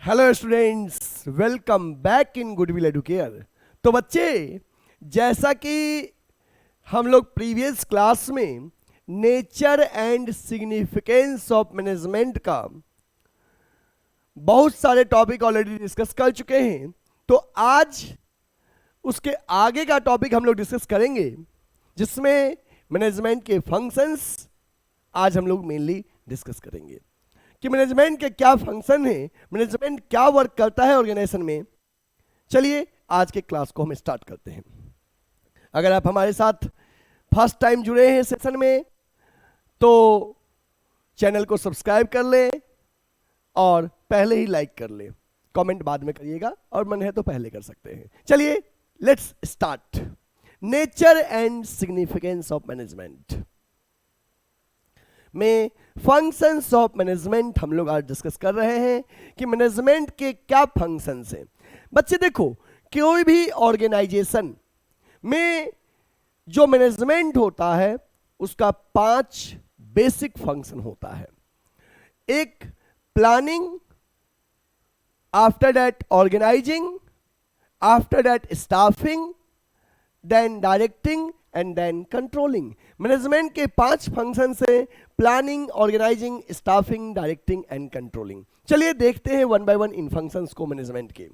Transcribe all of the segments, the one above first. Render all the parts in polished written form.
Hello students, welcome back in goodwill Educare. तो बच्चे, जैसा कि हम लोग प्रीवियस क्लास में nature and significance of management का बहुत सारे टॉपिक ऑलरेडी डिस्कस कर चुके हैं, तो आज उसके आगे का टॉपिक हम लोग डिस्कस करेंगे, जिसमें मैनेजमेंट के फंक्शंस आज हम लोग मेनली डिस्कस करेंगे कि मैनेजमेंट के क्या फंक्शन है, मैनेजमेंट क्या वर्क करता है ऑर्गेनाइजेशन में। चलिए आज के क्लास को हम स्टार्ट करते हैं। अगर आप हमारे साथ फर्स्ट टाइम जुड़े हैं सेशन में, तो चैनल को सब्सक्राइब कर लें और पहले ही लाइक कर लें। कमेंट बाद में करिएगा और मन है तो पहले कर सकते हैं। चलिए let's start. Nature and significance of management में फंक्शंस ऑफ मैनेजमेंट हम लोग आज डिस्कस कर रहे हैं कि मैनेजमेंट के क्या फंक्शंस हैं। बच्चे देखो, कोई भी ऑर्गेनाइजेशन में जो मैनेजमेंट होता है उसका 5 बेसिक फंक्शन होता है। एक planning, after that organising, after that staffing, then directing and then controlling. Management के 5 फंक्शन से planning, organising, staffing, directing and controlling. चलिए देखते हैं वन बाय वन इन फंक्शंस को मैनेजमेंट के।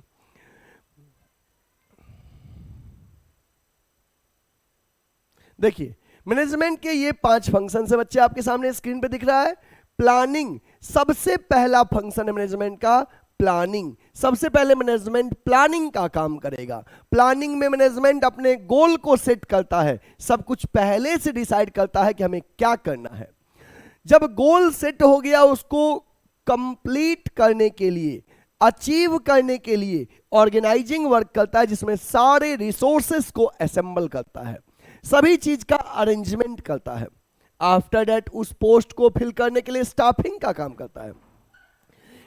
देखिए, मैनेजमेंट के ये 5 फंक्शन है बच्चे, आपके सामने स्क्रीन पे दिख रहा है। प्लानिंग सबसे पहला फंक्शन है मैनेजमेंट का, प्लानिंग। सबसे पहले मैनेजमेंट प्लानिंग का काम करेगा। प्लानिंग में मैनेजमेंट अपने गोल को सेट करता है, सब कुछ पहले से डिसाइड करता है कि हमें क्या करना है। जब गोल सेट हो गया, उसको कंप्लीट करने के लिए, अचीव करने के लिए ऑर्गेनाइजिंग वर्क करता है, जिसमें सारे रिसोर्सेस को असेंबल करता है, सभी चीज का अरेंजमेंट करता है। आफ्टर दैट उस पोस्ट को फिल करने के लिए स्टाफिंग का काम करता है,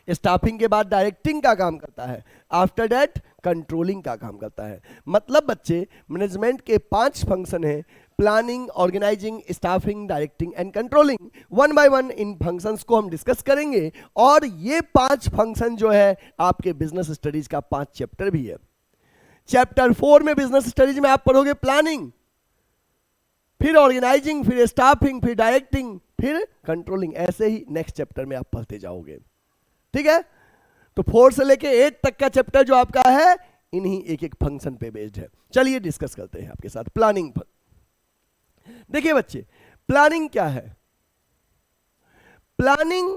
स्टाफिंग के बाद डायरेक्टिंग का काम करता है, आफ्टर दैट कंट्रोलिंग का काम करता है। मतलब बच्चे, मैनेजमेंट के 5 फंक्शन हैं, planning, organising, staffing, directing and controlling. One by one इन फंक्शंस को हम डिस्कस करेंगे। और ये 5 फंक्शन जो है आपके बिजनेस स्टडीज का 5 चैप्टर भी है। चैप्टर 4 में बिजनेस स्टडीज में आप पढ़ोगे प्लानिंग, फिर ऑर्गेनाइजिंग, फिर स्टाफिंग, फिर डायरेक्टिंग, फिर कंट्रोलिंग। ऐसे ही नेक्स्ट चैप्टर में आप पढ़ते जाओगे, ठीक है। तो 4 से लेके 8 तक का चैप्टर जो आपका है, इन्हीं एक एक फंक्शन पे बेस्ड है। चलिए डिस्कस करते हैं आपके साथ प्लानिंग पर। देखिए बच्चे, प्लानिंग क्या है? Planning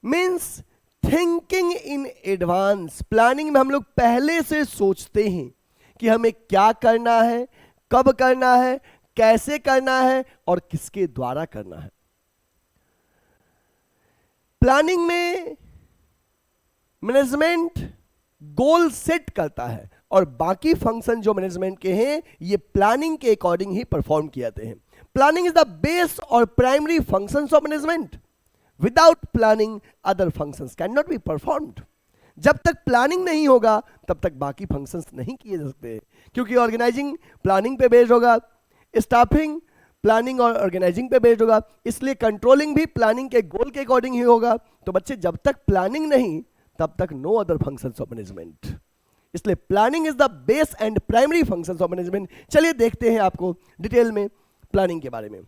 means thinking in advance. Planning में हम लोग पहले से सोचते हैं कि हमें क्या करना है, कब करना है, कैसे करना है और किसके द्वारा करना है। प्लानिंग में मैनेजमेंट गोल सेट करता है और बाकी फंक्शन जो मैनेजमेंट के हैं, ये प्लानिंग के अकॉर्डिंग ही परफॉर्म किए जाते हैं। प्लानिंग इज द बेस और primary functions of management. Without planning other functions can not be performed. जब तक प्लानिंग नहीं होगा तब तक बाकी फंक्शंस नहीं किए जा सकते, क्योंकि ऑर्गेनाइजिंग प्लानिंग पे बेस्ड होगा, स्टाफिंग प्लानिंग और ऑर्गेनाइजिंग पे बेस्ड होगा, इसलिए कंट्रोलिंग भी प्लानिंग के गोल के अकॉर्डिंग ही होगा। तो बच्चे, जब तक प्लानिंग नहीं तब तक no other functions of management. इसलिए planning is the base and primary functions of management. चलिए देखते हैं आपको डिटेल में प्लानिंग के बारे में।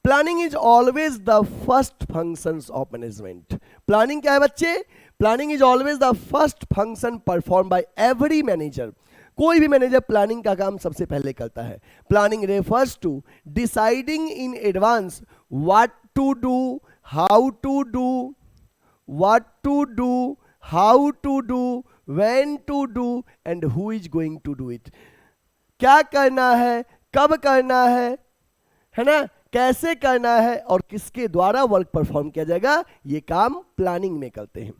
Planning is always the first functions of management. Planning क्या है बच्चे? Planning is always the first function perform by every manager. कोई भी मैनेजर प्लानिंग का काम सबसे पहले करता है। Planning refers to deciding in advance what to do, how to do, what to do, how to do, when to do and who is going to do it। क्या करना है, कब करना है ना, कैसे करना है और किसके द्वारा वर्क परफॉर्म किया जाएगा, ये काम प्लानिंग में करते हैं।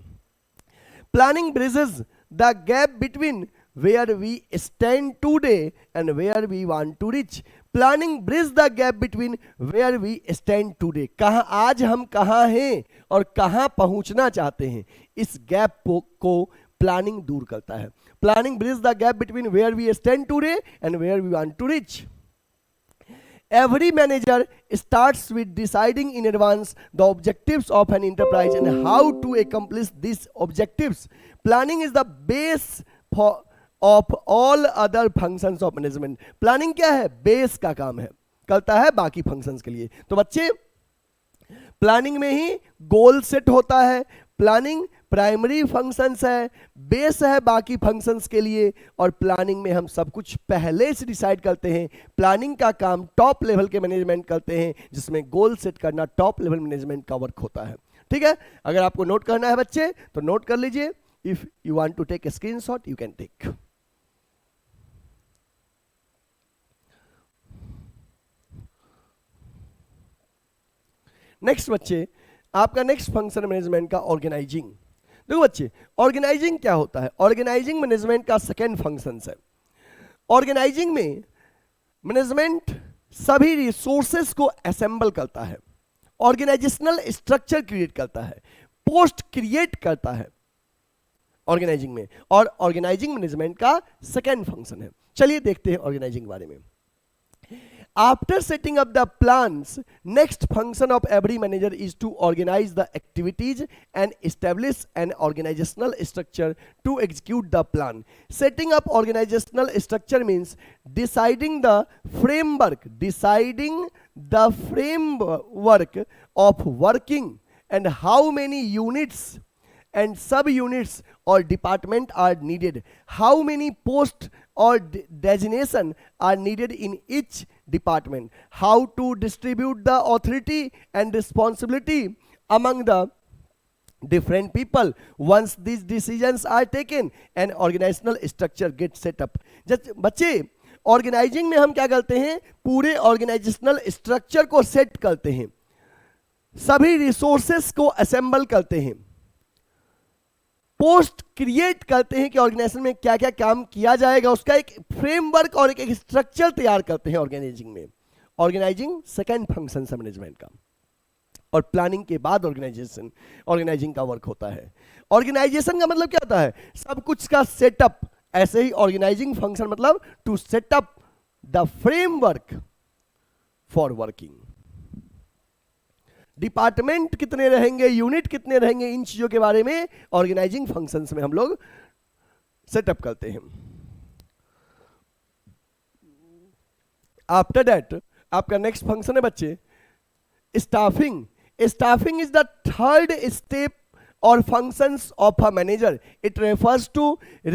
Planning bridges the gap between where we stand today and where we want to reach। Planning bridge the gap between where we stand today. कहां आज हम कहां हैं और कहां पहुंचना चाहते हैं, इस गैप को प्लानिंग दूर करता है। Planning bridge the gap between where we stand today and where we want to reach. Every manager starts with deciding in advance the objectives of an enterprise and how to accomplish these objectives. Planning is the base of all other functions of management. Planning क्या है? Base का काम है, करता है बाकी functions के लिए. तो बच्चे प्लानिंग में ही गोल सेट होता है. प्लानिंग प्राइमरी फंक्शंस है, बेस है बाकी फंक्शंस के लिए, और प्लानिंग में हम सब कुछ पहले से डिसाइड करते हैं. प्लानिंग का काम टॉप लेवल के मैनेजमेंट करते हैं, जिसमें गोल सेट करना टॉप लेवल मैनेजमेंट का वर्क होता है. ठीक है, अगर आपको नोट करना है बच्चे तो नोट कर लीजिए. If you want to take a screenshot you can take. Next बच्चे, आपका नेक्स्ट फंक्शन मैनेजमेंट का ऑर्गेनाइजिंग. देखो बच्चे, ऑर्गेनाइजिंग क्या होता है? ऑर्गेनाइजिंग मैनेजमेंट का सेकेंड फंक्शन है. ऑर्गेनाइजिंग में मैनेजमेंट सभी रिसोर्सेस को असेंबल करता है, ऑर्गेनाइजेशनल स्ट्रक्चर क्रिएट करता है, पोस्ट क्रिएट करता है ऑर्गेनाइजिंग में, और ऑर्गेनाइजिंग मैनेजमेंट का सेकेंड फंक्शन है. चलिए देखते हैं ऑर्गेनाइजिंग के बारे में. After setting up the plans, next function of every manager is to organize the activities and establish an organizational structure to execute the plan. Setting up organizational structure means deciding the framework of working and how many units and sub-units or department are needed, how many posts or designation are needed in each department, how to distribute the authority and responsibility among the different people. Once these decisions are taken, an organizational structure gets set up. बच्चे, organising में हम क्या करते हैं? पूरे organisational structure को set करते हैं, सभी रिसोर्सेस को असेंबल करते हैं, पोस्ट क्रिएट करते हैं कि ऑर्गेनाइजेशन में क्या क्या काम किया जाएगा, उसका एक फ्रेमवर्क और एक स्ट्रक्चर तैयार करते हैं ऑर्गेनाइजिंग में. ऑर्गेनाइजिंग सेकेंड फंक्शन है मैनेजमेंट का, और प्लानिंग के बाद ऑर्गेनाइजिंग का वर्क होता है. ऑर्गेनाइजेशन का मतलब क्या होता है? सब कुछ का सेटअप. ऐसे ही ऑर्गेनाइजिंग फंक्शन मतलब to set up the framework for working. Department कितने रहेंगे, यूनिट कितने रहेंगे, इन चीजों के बारे में ऑर्गेनाइजिंग फंक्शंस में हम लोग सेटअप करते हैं. आफ्टर दैट आपका नेक्स्ट फंक्शन है बच्चे staffing. Staffing is the third step or functions of a manager. It refers to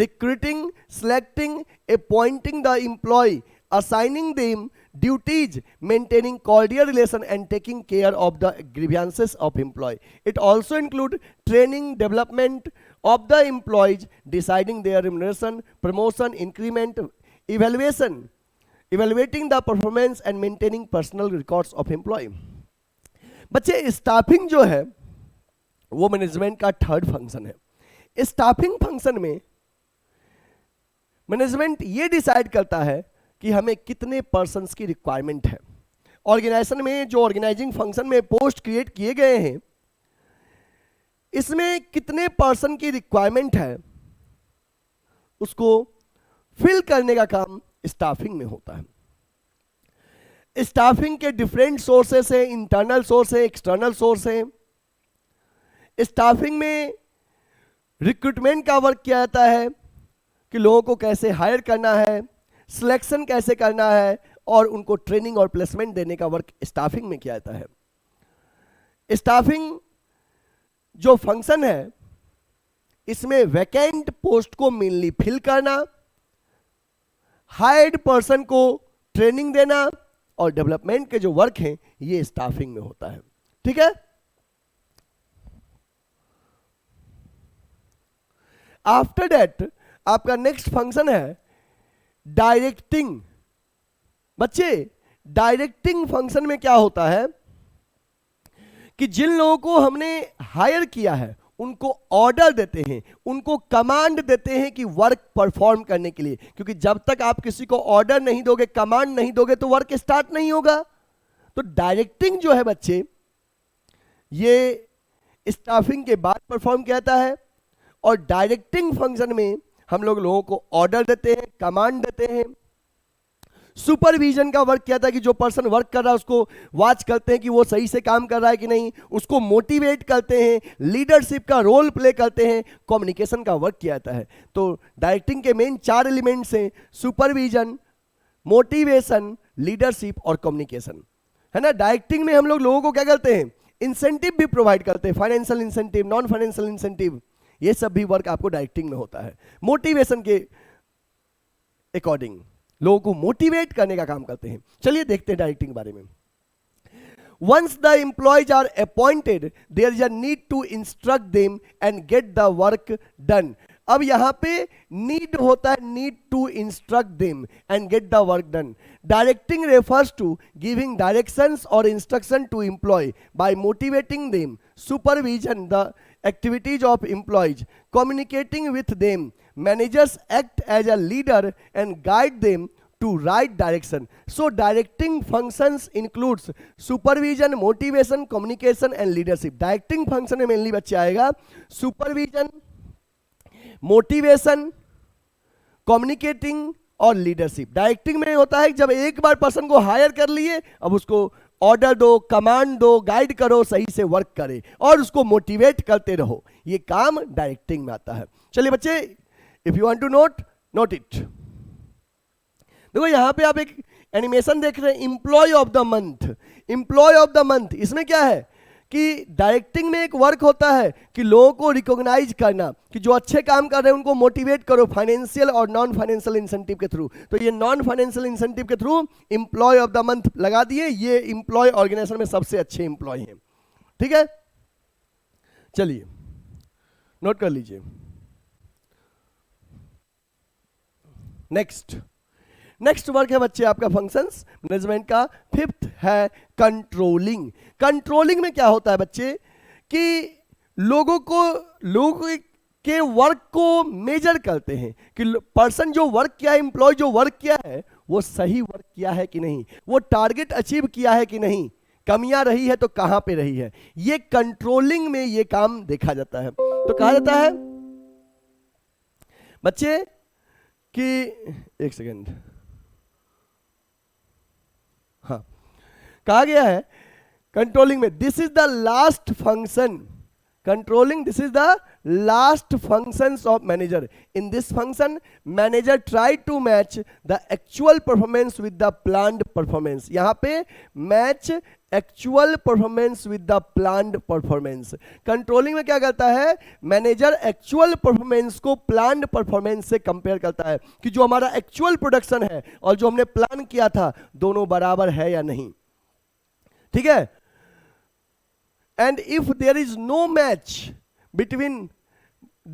recruiting, selecting, appointing the employee, assigning them duties, maintaining cordial relation and taking care of the grievances of employee. It also includes training, development of the employees, deciding their remuneration, promotion, increment, evaluating the performance and maintaining personal records of employee. बच्चे, staffing जो है वो management का third function है. Staffing function में management ये decide करता है कि हमें कितने पर्सन्स की रिक्वायरमेंट है. ऑर्गेनाइजेशन में जो ऑर्गेनाइजिंग फंक्शन में पोस्ट क्रिएट किए गए हैं, इसमें कितने पर्सन की रिक्वायरमेंट है, उसको फिल करने का काम स्टाफिंग में होता है. स्टाफिंग के डिफरेंट सोर्सेस हैं, इंटरनल सोर्स है, एक्सटर्नल सोर्स है. स्टाफिंग में रिक्रूटमेंट का वर्क किया जाता है कि लोगों को कैसे हायर करना है, सिलेक्शन कैसे करना है, और उनको ट्रेनिंग और प्लेसमेंट देने का वर्क स्टाफिंग में किया जाता है. स्टाफिंग जो फंक्शन है इसमें वैकेंट पोस्ट को मेनली फिल करना, हायर्ड पर्सन को ट्रेनिंग देना और डेवलपमेंट के जो वर्क हैं ये स्टाफिंग में होता है. ठीक है. आफ्टर दैट आपका नेक्स्ट फंक्शन है डायरेक्टिंग. बच्चे, डायरेक्टिंग फंक्शन में क्या होता है कि जिन लोगों को हमने हायर किया है उनको ऑर्डर देते हैं, उनको कमांड देते हैं कि वर्क परफॉर्म करने के लिए, क्योंकि जब तक आप किसी को ऑर्डर नहीं दोगे, कमांड नहीं दोगे तो वर्क स्टार्ट नहीं होगा. तो डायरेक्टिंग जो है बच्चे ये स्टाफिंग के बाद परफॉर्म किया जाता है, और डायरेक्टिंग फंक्शन में हम लोग लोगों को ऑर्डर देते हैं, कमांड देते हैं. सुपरविजन का वर्क क्या था कि जो पर्सन वर्क कर रहा है उसको वॉच करते हैं कि वो सही से काम कर रहा है कि नहीं, उसको मोटिवेट करते हैं, लीडरशिप का रोल प्ले करते हैं, कम्युनिकेशन का वर्क किया जाता है। तो डायरेक्टिंग के मेन 4 एलिमेंट्स हैं, सुपरविजन, मोटिवेशन, लीडरशिप और कम्युनिकेशन, है ना। डायरेक्टिंग में हम लोगों को क्या करते हैं, इंसेंटिव भी प्रोवाइड करते हैं, financial incentive, non financial incentive, ये सब भी वर्क आपको डायरेक्टिंग में होता है। मोटिवेशन के अकॉर्डिंग लोगों को मोटिवेट करने का काम करते हैं। चलिए देखते हैं डायरेक्टिंग के बारे में। Once the employees are appointed, there is a need to instruct them and get the work done. अब यहां पे नीड होता है, need to instruct them and get the work done. Directing refers to giving directions और instruction to employ by motivating them, supervision the activities of employees, communicating with them. Managers act as a leader and guide them to right direction. So directing functions includes supervision, motivation, communication and leadership. Directing function में mainly बच्चे आएगा supervision, motivation, communicating और leadership. Directing में होता है जब एक बार person को हायर कर लिए, अब उसको ऑर्डर दो, कमांड दो, गाइड करो, सही से वर्क करे और उसको मोटिवेट करते रहो, ये काम डायरेक्टिंग में आता है। चलिए बच्चे, if you want to note it. देखो यहां पे आप एक एनिमेशन देख रहे हैं, employee of the month. Employee of the month, इसमें क्या है कि डायरेक्टिंग में एक वर्क होता है कि लोगों को रिकॉग्नाइज करना कि जो अच्छे काम कर रहे हैं उनको मोटिवेट करो फाइनेंशियल और नॉन फाइनेंशियल इंसेंटिव के थ्रू। तो ये नॉन फाइनेंशियल इंसेंटिव के through employee of the month लगा दिए, ये एम्प्लॉय ऑर्गेनाइजेशन में सबसे अच्छे एम्प्लॉय हैं, ठीक है। चलिए नोट कर लीजिए। नेक्स्ट वर्क है बच्चे आपका फंक्शंस मैनेजमेंट का, 5th है कंट्रोलिंग। कंट्रोलिंग में क्या होता है बच्चे कि लोगों के वर्क को मेजर करते हैं कि पर्सन जो वर्क किया है, एम्प्लॉय जो वर्क किया है वो सही वर्क किया है कि नहीं, वो टारगेट अचीव किया है कि नहीं, कमियां रही है तो कहां पे रही है, ये कंट्रोलिंग में ये काम देखा जाता है। तो कहा जाता है बच्चे कि एक सेकेंड, हाँ, कहा गया है कंट्रोलिंग में this is the last function, controlling this is the last functions of manager. In this function manager try to match the actual performance with the planned performance. यहां पे match actual performance with the planned performance. Controlling में क्या करता है, manager actual performance को planned performance से compare करता है कि जो हमारा एक्चुअल प्रोडक्शन है और जो हमने प्लान किया था दोनों बराबर है या नहीं, ठीक है। And if there is no match between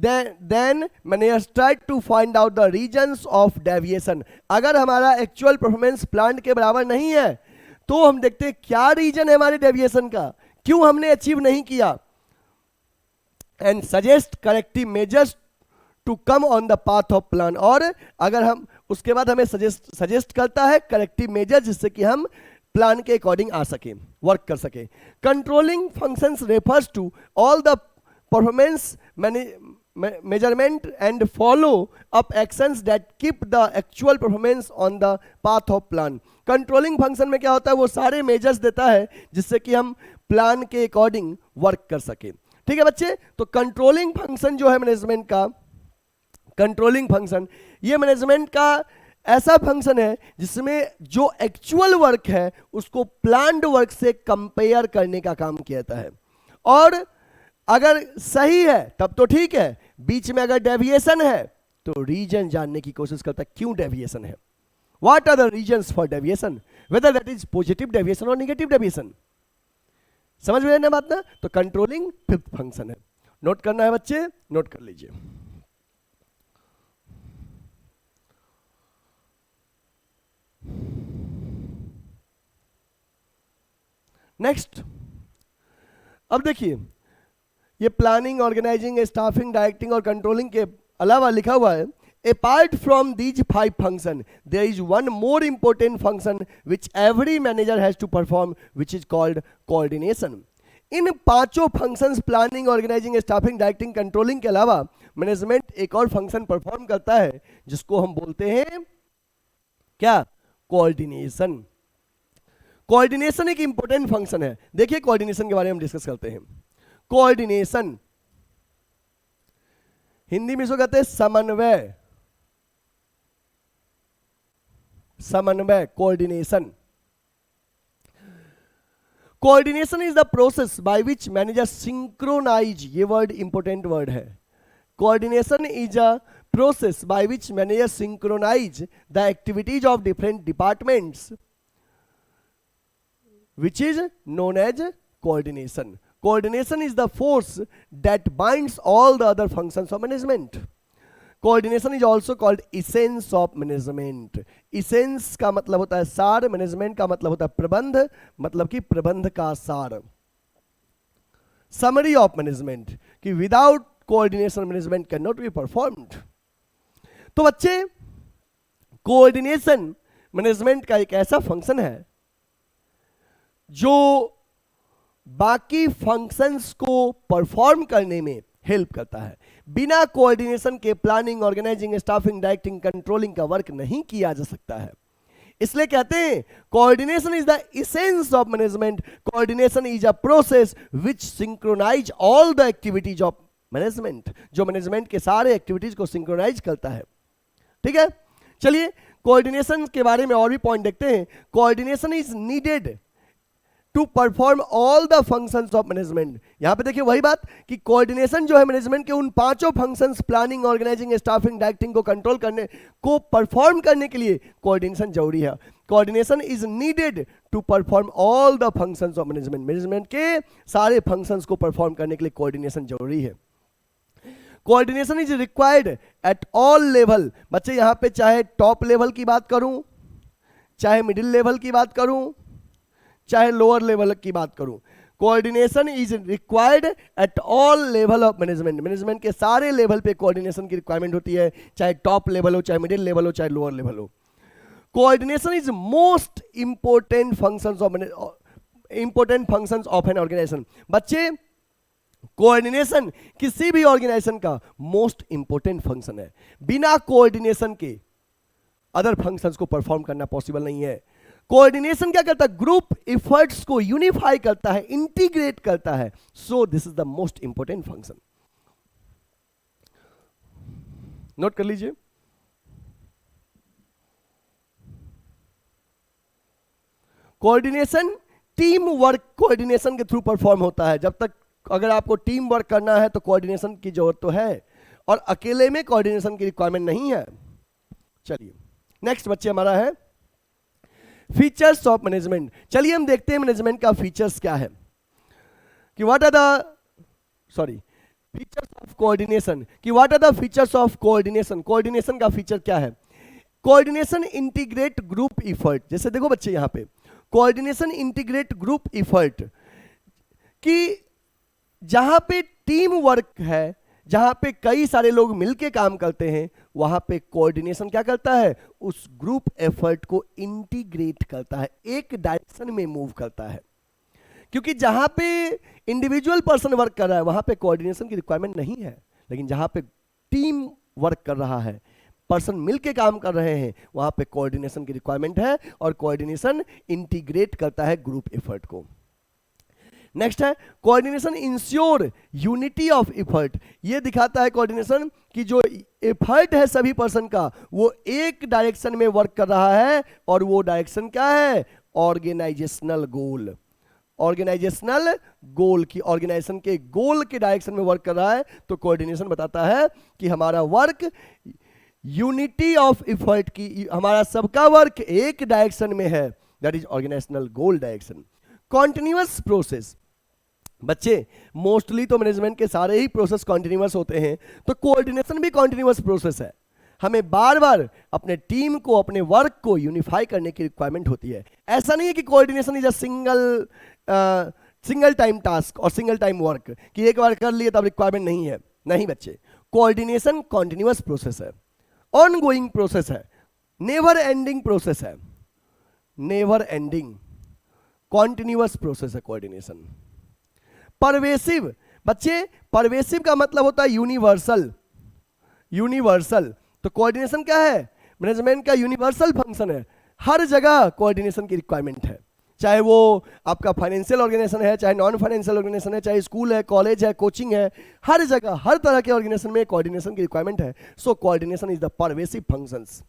then managers try to find out the regions of deviation. अगर हमारा एक्चुअल परफॉर्मेंस प्लान के बराबर नहीं है तो हम देखते हैं क्या रीजन है हमारे डेविएशन का, क्यों हमने अचीव नहीं किया, and suggest corrective measures to come on the path of plan. और अगर हम उसके बाद हमें सजेस्ट करता है करेक्टिव मेजर जिससे कि हम प्लान के अकॉर्डिंग आ सके, वर्क कर सके। Controlling functions refers to all the performance measurement and follow up actions that keep the actual performance on the path of plan. Controlling function में क्या होता है, वो सारे मेजर्स देता है जिससे कि हम प्लान के अकॉर्डिंग वर्क कर सके, ठीक है बच्चे। तो कंट्रोलिंग फंक्शन जो है मैनेजमेंट का, कंट्रोलिंग फंक्शन ये मैनेजमेंट का ऐसा फंक्शन है जिसमें जो एक्चुअल वर्क है उसको प्लान्ड वर्क से कंपेयर करने का काम किया जाता है, और अगर सही है तब तो ठीक है, बीच में अगर डेविएशन है तो रीजन जानने की कोशिश करता है क्यों डेविएशन है, what are the reasons for deviation, whether that is positive deviation और नेगेटिव डेविएशन। समझ में ना बात ना। तो कंट्रोलिंग 5th फंक्शन है, नोट करना है बच्चे, नोट कर लीजिए। नेक्स्ट, अब देखिए ये प्लानिंग, ऑर्गेनाइजिंग, स्टाफिंग, डायरेक्टिंग और कंट्रोलिंग के अलावा लिखा हुआ है apart from these 5 function there is one more important function which every manager has to perform which is called coordination. इन 5 functions planning, organising, staffing, directing, controlling के अलावा management एक और फंक्शन परफॉर्म करता है जिसको हम बोलते हैं क्या, कोऑर्डिनेशन। कोऑर्डिनेशन एक इंपॉर्टेंट फंक्शन है। देखिए कोऑर्डिनेशन के बारे में हम डिस्कस करते हैं। कोऑर्डिनेशन हिंदी में इसको कहते हैं समन्वय। समन्वय, coordination. Coordination is the process by which manager synchronise, ये वर्ड इंपॉर्टेंट वर्ड है। Coordination is a process by which managers synchronize the activities of different departments, which is known as coordination. Coordination is the force that binds all the other functions of management. Coordination is also called essence of management. Essence का मतलब होता है सार, management का मतलब होता है प्रबंध, मतलब कि प्रबंध का सार। Summary of management कि without coordination management cannot be performed. तो बच्चे कोऑर्डिनेशन मैनेजमेंट का एक ऐसा फंक्शन है जो बाकी फंक्शंस को परफॉर्म करने में हेल्प करता है। बिना कोऑर्डिनेशन के planning, organising, staffing, directing, controlling का वर्क नहीं किया जा सकता है। इसलिए कहते हैं coordination is the essence of management. Coordination is a process which synchronise all the activities of management, जो मैनेजमेंट के सारे एक्टिविटीज को सिंक्रोनाइज करता है। ठीक है, चलिए कोऑर्डिनेशन के बारे में और भी पॉइंट देखते हैं। Coordination is needed to perform all the functions of management. यहां पे देखिए वही बात कि कोऑर्डिनेशन जो है मैनेजमेंट के उन पांचों functions, planning, organising, staffing, directing को कंट्रोल करने को परफॉर्म करने के लिए कोऑर्डिनेशन जरूरी है। Coordination is needed to perform all the functions of management. Management के सारे फंक्शंस को परफॉर्म करने के लिए कोऑर्डिनेशन जरूरी है। Coordination is required at all level. बच्चे यहां पे चाहे टॉप लेवल की बात करूं, चाहे मिडिल लेवल की बात करूं, चाहे लोअर लेवल की बात करूं, coordination is required at all level of management. Management के सारे लेवल पे कोऑर्डिनेशन की रिक्वायरमेंट होती है, चाहे टॉप लेवल हो, चाहे मिडिल लेवल हो, चाहे लोअर लेवल हो। Coordination is most important functions of an organisation. बच्चे कोऑर्डिनेशन किसी भी ऑर्गेनाइजेशन का मोस्ट इंपॉर्टेंट फंक्शन है। बिना कोऑर्डिनेशन के अदर फंक्शंस को परफॉर्म करना पॉसिबल नहीं है। कोऑर्डिनेशन क्या करता है? ग्रुप एफर्ट्स को यूनिफाई करता है, इंटीग्रेट करता है। So this is the most important function. Note कर लीजिए। कोऑर्डिनेशन टीम वर्क कोऑर्डिनेशन के थ्रू परफॉर्म होता है। जब तक अगर आपको टीम वर्क करना है तो कोऑर्डिनेशन की जरूरत तो है, और अकेले में कोऑर्डिनेशन की रिक्वायरमेंट नहीं है। चलिए नेक्स्ट बच्चे हमारा है फीचर्स ऑफ मैनेजमेंट। चलिए हम देखते हैं मैनेजमेंट का फीचर्स क्या है कि what are the features of coordination, कि what are the features of coordination. Coordination का फीचर क्या है? Coordination integrate group effort. जैसे देखो बच्चे यहां पे कोऑर्डिनेशन इंटीग्रेट ग्रुप इफर्ट, कि जहां पे टीम वर्क है, जहां पे कई सारे लोग मिलके काम करते हैं, वहां पे कोऑर्डिनेशन क्या करता है? उस ग्रुप एफर्ट को इंटीग्रेट करता है, एक डायरेक्शन में मूव करता है। क्योंकि जहां पे इंडिविजुअल पर्सन वर्क कर रहा है वहां पे कोऑर्डिनेशन की रिक्वायरमेंट नहीं है, लेकिन जहां पे टीम वर्क कर रहा है, पर्सन मिलके काम कर रहे हैं, वहां पे कोऑर्डिनेशन की रिक्वायरमेंट है, और कोऑर्डिनेशन इंटीग्रेट करता है ग्रुप एफर्ट को। नेक्स्ट है coordination ensure unity of effort. ये दिखाता है कोऑर्डिनेशन कि जो एफर्ट है सभी पर्सन का वो एक डायरेक्शन में वर्क कर रहा है, और वो डायरेक्शन क्या है? ऑर्गेनाइजेशनल गोल। ऑर्गेनाइजेशनल गोल की ऑर्गेनाइजेशन के गोल के डायरेक्शन में वर्क कर रहा है। तो कोऑर्डिनेशन बताता है कि हमारा वर्क यूनिटी ऑफ एफर्ट की, हमारा सबका वर्क एक डायरेक्शन में है, that is organisational goal direction. Continuous process. बच्चे मोस्टली तो मैनेजमेंट के सारे ही प्रोसेस कॉन्टिन्यूअस होते हैं, तो कोऑर्डिनेशन भी कॉन्टिन्यूअस प्रोसेस है। हमें बार बार अपने टीम को, अपने वर्क को यूनिफाई करने की रिक्वायरमेंट होती है। ऐसा नहीं है कि coordination is a single time task और सिंगल टाइम वर्क, कि एक बार कर लिए तब रिक्वायरमेंट नहीं है। नहीं बच्चे, कोऑर्डिनेशन कॉन्टिन्यूअस प्रोसेस है, ऑनगोइंग प्रोसेस है, नेवर एंडिंग प्रोसेस है, नेवर एंडिंग कॉन्टिन्यूअस प्रोसेस है कोऑर्डिनेशन। परवेसिव। बच्चे परवेसिव का मतलब होता है यूनिवर्सल। यूनिवर्सल तो कोऑर्डिनेशन क्या है? मैनेजमेंट का यूनिवर्सल फंक्शन है। हर जगह कोऑर्डिनेशन की रिक्वायरमेंट है, चाहे वो आपका फाइनेंशियल ऑर्गेनाइजेशन है, चाहे नॉन फाइनेंशियल ऑर्गेनाइजेशन है, चाहे स्कूल है, कॉलेज है, कोचिंग है, हर जगह हर तरह के ऑर्गेनाइजेशन में कोऑर्डिनेशन की रिक्वायरमेंट है. So coordination is the pervasive functions.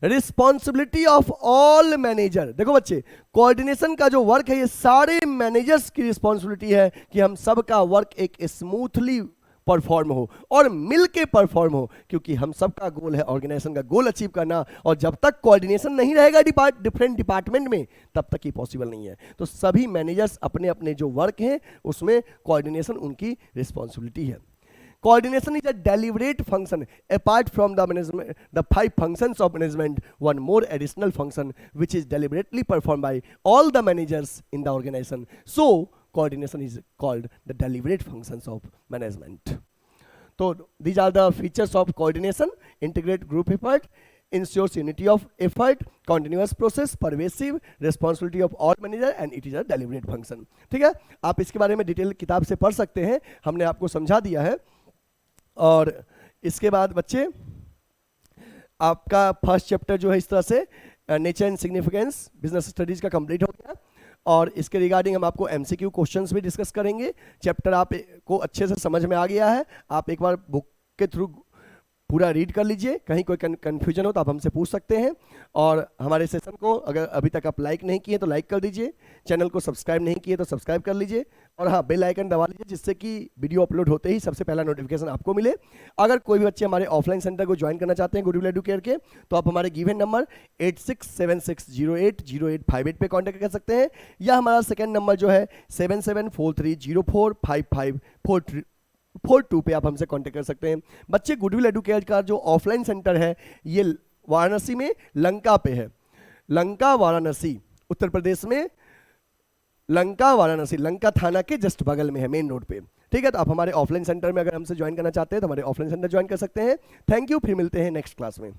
Responsibility of all manager. देखो बच्चे, कोऑर्डिनेशन का जो वर्क है ये सारे मैनेजर्स की रिस्पॉन्सिबिलिटी है कि हम सबका वर्क एक स्मूथली परफॉर्म हो और मिल के परफॉर्म हो, क्योंकि हम सबका गोल है ऑर्गेनाइजेशन का गोल अचीव करना. और जब तक कोऑर्डिनेशन नहीं रहेगा डिफरेंट डिपार्टमेंट में, तब तक ही पॉसिबल नहीं है. तो सभी मैनेजर्स अपने अपने जो वर्क हैं उसमें कोऑर्डिनेशन उनकी रिस्पॉन्सिबिलिटी है. Coordination is a deliberate function. Apart from the management, the 5 functions of management, one more additional function which is deliberately performed by all the managers in the organization. So, coordination is called the deliberate functions of management. So, these are the features of coordination: integrate group effort, ensures unity of effort, continuous process, pervasive, responsibility of all manager, and it is a deliberate function. ठीक है, आप इसके बारे में detail किताब से पढ़ सकते हैं, हमने आपको समझा दिया है. और इसके बाद बच्चे आपका फर्स्ट चैप्टर जो है इस तरह से nature and significance business studies का कंप्लीट हो गया. और इसके रिगार्डिंग हम आपको एमसीक्यू क्वेश्चंस भी डिस्कस करेंगे. चैप्टर आप को अच्छे से समझ में आ गया है. आप एक बार बुक के थ्रू पूरा रीड कर लीजिए, कहीं कोई कन्फ्यूजन हो तो आप हमसे पूछ सकते हैं. और हमारे सेशन को अगर अभी तक आप लाइक नहीं किए तो लाइक कर दीजिए, चैनल को सब्सक्राइब नहीं किए तो सब्सक्राइब कर लीजिए, और हाँ बेल आइकन दबा लीजिए जिससे कि वीडियो अपलोड होते ही सबसे पहला नोटिफिकेशन आपको मिले. अगर कोई भी बच्चे हमारे ऑफलाइन सेंटर को ज्वाइन करना चाहते हैं गुडविल एडुकेयर के, तो आप हमारे गिवन नंबर 8676080858 पे कॉन्टैक्ट कर सकते हैं, या हमारा सेकेंड नंबर जो है 7743045542 पे आप हमसे कांटेक्ट कर सकते हैं. बच्चे गुडविल एडुकेयर का जो ऑफलाइन सेंटर है ये वाराणसी में लंका पे है. लंका वाराणसी उत्तर प्रदेश में, लंका वाराणसी, लंका थाना के जस्ट बगल में है, मेन रोड पे. ठीक है, तो आप हमारे ऑफलाइन सेंटर में अगर हमसे ज्वाइन करना चाहते हैं तो हमारे ऑफलाइन सेंटर ज्वाइन कर सकते हैं. थैंक यू, फिर मिलते हैं नेक्स्ट क्लास में.